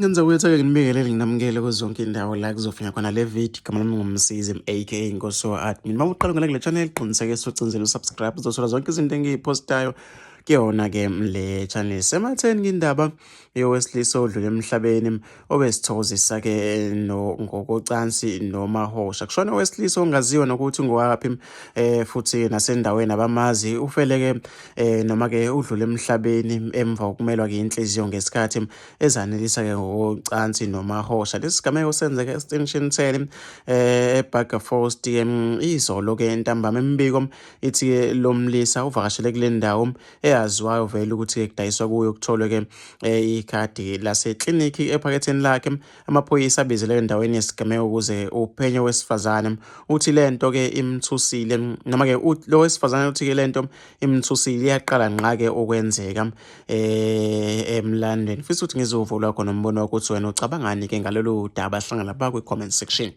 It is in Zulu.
Ngenza ukuthi-ke nginibingelele nginamukele kuzo zonke indawo la kuzofika khona le video. Igama lami ngumsizi aka Nkosi Admin. Uma uqala ngale channel qinisekisa ucindezela usubscribe uzothola zonke izinto engiyiphostayo kuyona-ke le channel. Sematheni ngindaba yowesilisa odlule emhlabeni obesithokozisa-ke ngokocansi nomahosha. Kushona owesilisa ongaziwa nokuthi ngowaphi futhi nasendaweni abamazi ufele-ke noma-ke udlule emhlabeni emva kokumelwa-ke inhliziyo ngesikhathi ezanelisa-ke ngokocansi nomahosha. Lesi sigameko senzeka e-Extension 10 eBurgerforce izolo-ke ntambama. Imibiko ithi-ke lo mlisa uvakashele kule ndawo eyaziwayo vele ukuthi-ke kudayiswa kuyo kutholwe-ke ikhadi laseklinikhi ephaketheni lakhe. Amaphoyisa abizele endaweni yesigameko ukuze uphenyo wesifazane uthi lento-ke imthusile noma-ke lo wesifazane uthi-ke lento imthusile iyaqala ngqa-ke okwenzeka emlandweni. Futhi ukuthi ngizovuka khona umbono wakho ukuthi wena ucabangani-ke ngalolu daba. Hlangana lapha kwi-comment section.